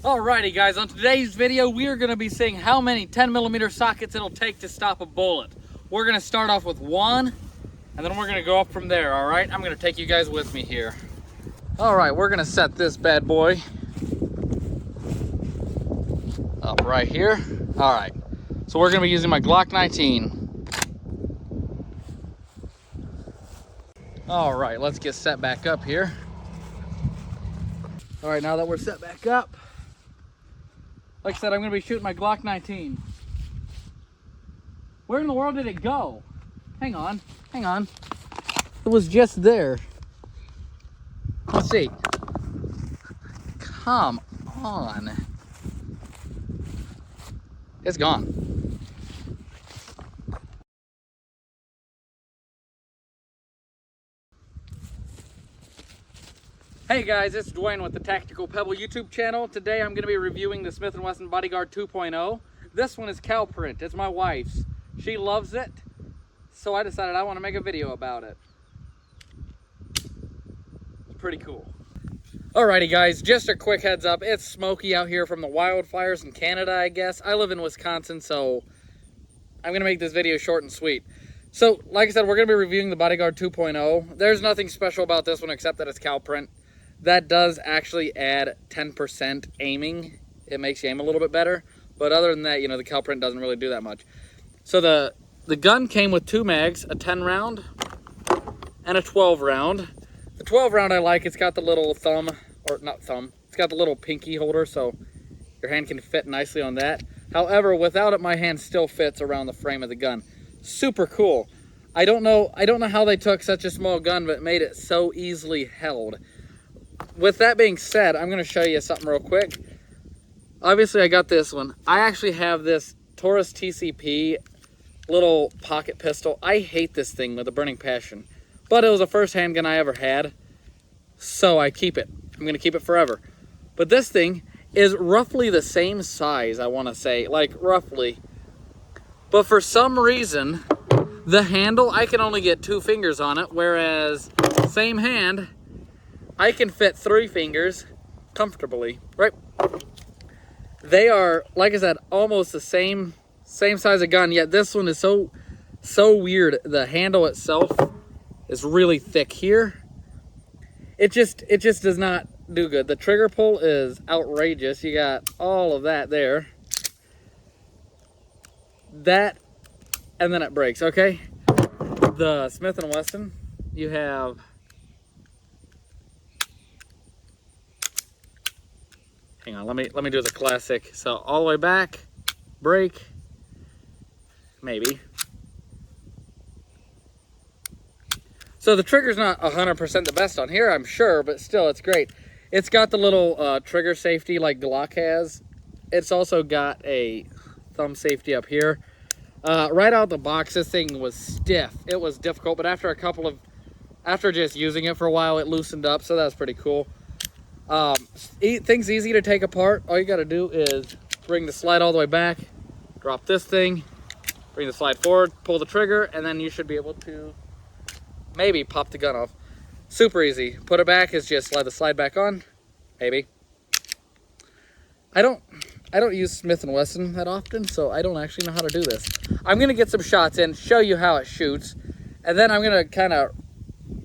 Alrighty guys, on today's video we are going to be seeing how many 10mm sockets it'll take to stop a bullet. We're going to start off with one, and then we're going to go up from there, alright? I'm going to take you guys with me here. Alright, we're going to set this bad boy up right here. Alright, so we're going to be using my Glock 19. Alright, let's get set back up here. Alright, now that we're set back up, like I said, I'm going to be shooting my Glock 19. Where in the world did it go? Hang on. It was just there. Let's see. Come on. It's gone. Hey guys, it's Dwayne with the Tactical Pebble YouTube channel. Today I'm going to be reviewing the Smith Wesson Bodyguard 2.0. This one is cow print. It's my wife's. She loves it, so I decided I want to make a video about it. It's pretty cool. Alrighty guys, just a quick heads up. It's smoky out here from the wildfires in Canada, I guess. I live in Wisconsin, so I'm going to make this video short and sweet. So, like I said, we're going to be reviewing the Bodyguard 2.0. There's nothing special about this one except that it's cow print. That does actually add 10% aiming. It makes you aim a little bit better. But other than that, you know, the cow print doesn't really do that much. So the gun came with two mags, a 10 round and a 12 round. The 12 round I like. It's got the little thumb, or not thumb, it's got the little pinky holder, so your hand can fit nicely on that. However, without it, my hand still fits around the frame of the gun. Super cool. I don't know how they took such a small gun but made it so easily held. With that being said, I'm going to show you something real quick. Obviously, I got this one. I actually have this Taurus TCP little pocket pistol. I hate this thing with a burning passion, but it was the first handgun I ever had, so I keep it. I'm going to keep it forever. But this thing is roughly the same size, I want to say, like roughly. But for some reason, the handle, I can only get 2 fingers on it, whereas same hand, I can fit 3 fingers comfortably, right? They are, like I said, almost the same size of gun, yet this one is so weird. The handle itself is really thick here. It just does not do good. The trigger pull is outrageous. You got all of that there. That, and then it breaks, okay? The Smith & Wesson, you have hang on, let me do the classic. So all the way back, break, maybe. So the trigger's not 100% the best on here, I'm sure, but still, it's great. It's got the little trigger safety like Glock has. It's also got a thumb safety up here. Right out the box, this thing was stiff. It was difficult, but after just using it for a while, it loosened up, so that was pretty cool. Things easy to take apart. All you got to do is bring the slide all the way back, drop this thing, bring the slide forward, pull the trigger, and then you should be able to maybe pop the gun off. Super easy. Put it back is just slide the slide back on, maybe. I don't use Smith & Wesson that often, so I don't actually know how to do this. I'm gonna get some shots in, show you how it shoots, and then I'm gonna kind of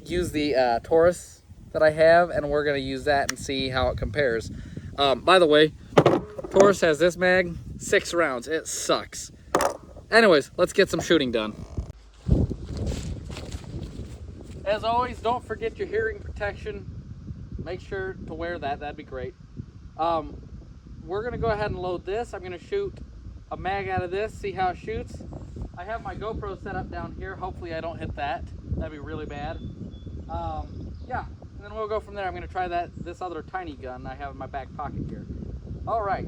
use the Taurus that I have, and we're going to use that and see how it compares. By the way, Taurus has this mag, 6 rounds. It sucks. Anyways, let's get some shooting done. As always, don't forget your hearing protection. Make sure to wear that. That'd be great. We're going to go ahead and load this. I'm going to shoot a mag out of this, see how it shoots. I have my GoPro set up down here. Hopefully I don't hit that. That'd be really bad. Yeah. And then we'll go from there. I'm going to try this other tiny gun I have in my back pocket here. All right.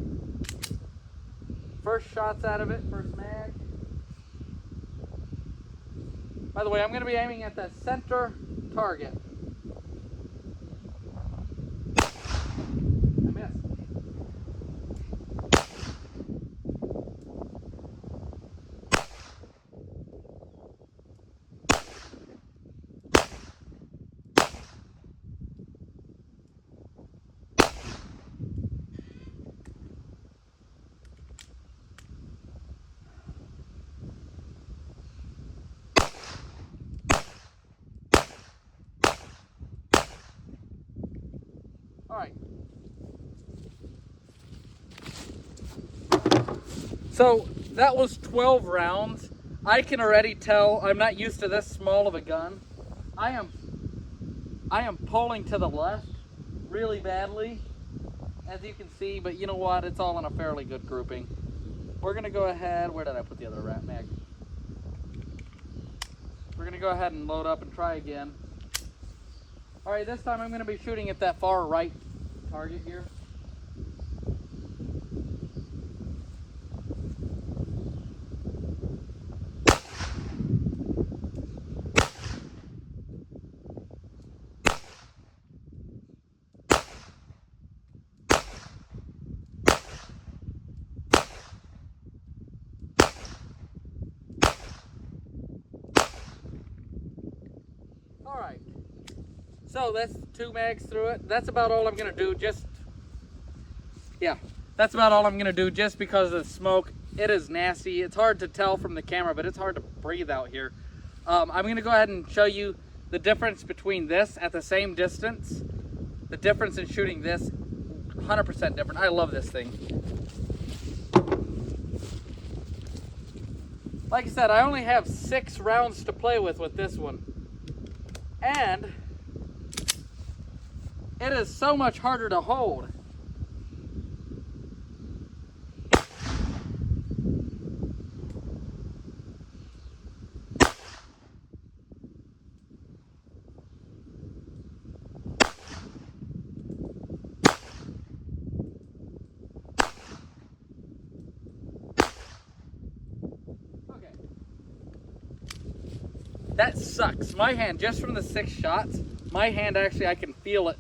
First shots out of it, first mag. By the way, I'm going to be aiming at that center target. I missed. So that was 12 rounds. I can already tell I'm not used to this small of a gun. I am pulling to the left really badly, as you can see, but you know what? It's all in a fairly good grouping. We're gonna go ahead, where did I put the other rat mag? We're gonna go ahead and load up and try again. All right, this time I'm gonna be shooting at that far right target here. All right, so that's 2 mags through it. That's about all I'm gonna do. That's about all I'm gonna do just because of the smoke. It is nasty. It's hard to tell from the camera, but it's hard to breathe out here. I'm gonna go ahead and show you the difference between this at the same distance. The difference in shooting this, 100% different. I love this thing. Like I said, I only have 6 rounds to play with this one. And it is so much harder to hold. That sucks. My hand, just from the 6 shots, my hand actually, I can feel it.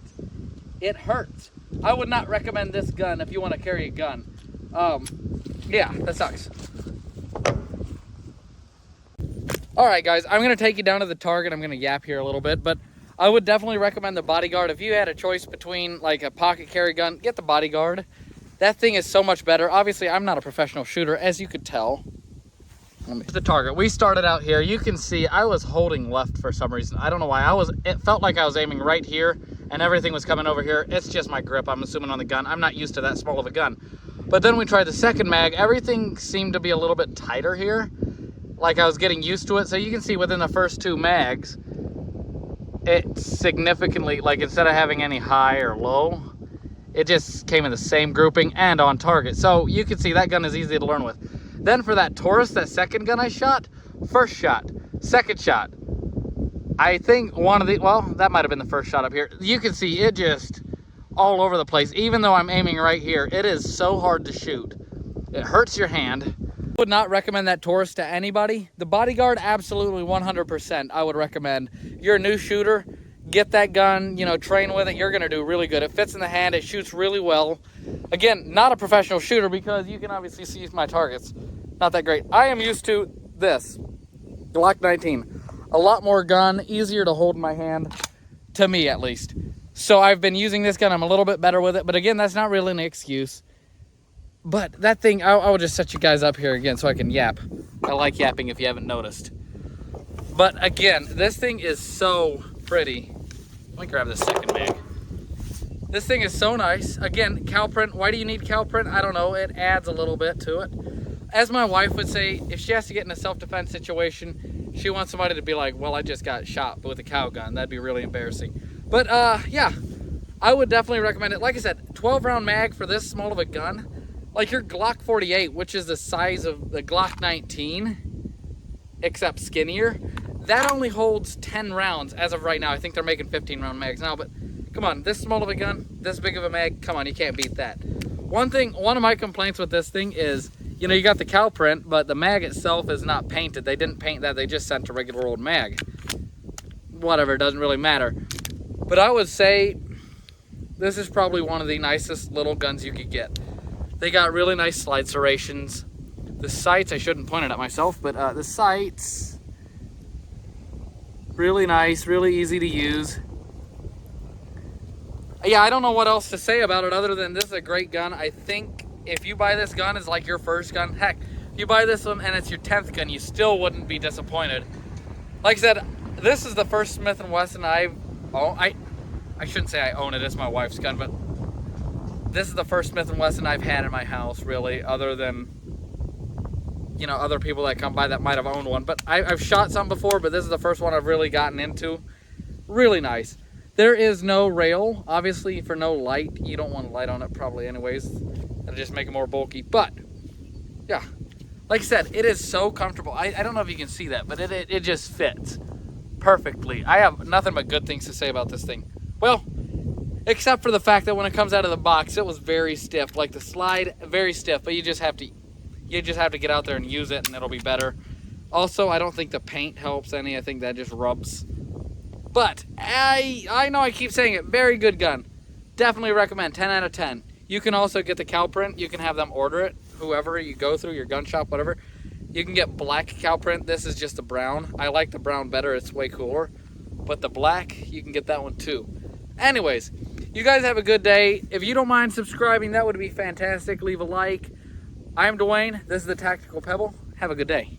It hurts. I would not recommend this gun if you want to carry a gun. Yeah, that sucks. All right, guys, I'm going to take you down to the target. I'm going to yap here a little bit, but I would definitely recommend the Bodyguard. If you had a choice between like a pocket carry gun, get the Bodyguard. That thing is so much better. Obviously, I'm not a professional shooter, as you could tell. The target. We started out here. You can see I was holding left for some reason. I don't know why. It felt like I was aiming right here and everything was coming over here. It's just my grip, I'm assuming, on the gun. I'm not used to that small of a gun. But then we tried the second mag. Everything seemed to be a little bit tighter here. Like I was getting used to it. So you can see within the first 2 mags, it significantly, like instead of having any high or low, it just came in the same grouping and on target. So you can see that gun is easy to learn with. Then for that Taurus, that second gun I shot, first shot, second shot, I think one of the, well, that might have been the first shot up here. You can see it just all over the place. Even though I'm aiming right here, it is so hard to shoot. It hurts your hand. Would not recommend that Taurus to anybody. The Bodyguard, absolutely 100% I would recommend. You're a new shooter, get that gun, you know, train with it. You're gonna do really good. It fits in the hand, it shoots really well. Again, not a professional shooter because you can obviously see my targets. Not that great. I am used to this, Glock 19. A lot more gun, easier to hold in my hand, to me at least. So I've been using this gun, I'm a little bit better with it, but again, that's not really an excuse. But that thing, I will just set you guys up here again so I can yap. I like yapping if you haven't noticed. But again, this thing is so pretty. Let me grab the second mag. This thing is so nice. Again, cow print. Why do you need cow print? I don't know. It adds a little bit to it. As my wife would say, if she has to get in a self-defense situation, she wants somebody to be like, well, I just got shot with a cow gun. That'd be really embarrassing. But yeah, I would definitely recommend it. Like I said, 12 round mag for this small of a gun. Like your Glock 48, which is the size of the Glock 19, except skinnier, that only holds 10 rounds as of right now. I think they're making 15 round mags now, but come on, this small of a gun, this big of a mag, come on, you can't beat that. One of my complaints with this thing is, you know, you got the cow print, but the mag itself is not painted. They didn't paint that, they just sent a regular old mag. Whatever, it doesn't really matter. But I would say this is probably one of the nicest little guns you could get. They got really nice slide serrations. The sights, I shouldn't point it at myself, but the sights, really nice, really easy to use. Yeah, I don't know what else to say about it other than this is a great gun. I think if you buy this gun as like your first gun, heck, if you buy this one and it's your 10th gun, you still wouldn't be disappointed. Like I said, this is the first Smith & Wesson I've owned. I shouldn't say I own it, it's my wife's gun, but this is the first Smith & Wesson I've had in my house, really, other than you know, other people that come by that might have owned one. But I've shot some before, but this is the first one I've really gotten into. Really nice. There is no rail, obviously, for no light. You don't want a light on it probably anyways. It'll just make it more bulky. But, yeah. Like I said, it is so comfortable. I don't know if you can see that, but it just fits perfectly. I have nothing but good things to say about this thing. Well, except for the fact that when it comes out of the box, it was very stiff. Like the slide, very stiff, but you just have to get out there and use it and it'll be better. Also, I don't think the paint helps any. I think that just rubs. But I know I keep saying it, very good gun. Definitely recommend, 10 out of 10. You can also get the cow print. You can have them order it, whoever you go through, your gun shop, whatever. You can get black cow print. This is just the brown. I like the brown better, it's way cooler. But the black, you can get that one too. Anyways, you guys have a good day. If you don't mind subscribing, that would be fantastic. Leave a like. I'm Dwayne, this is the Tactical Pebble. Have a good day.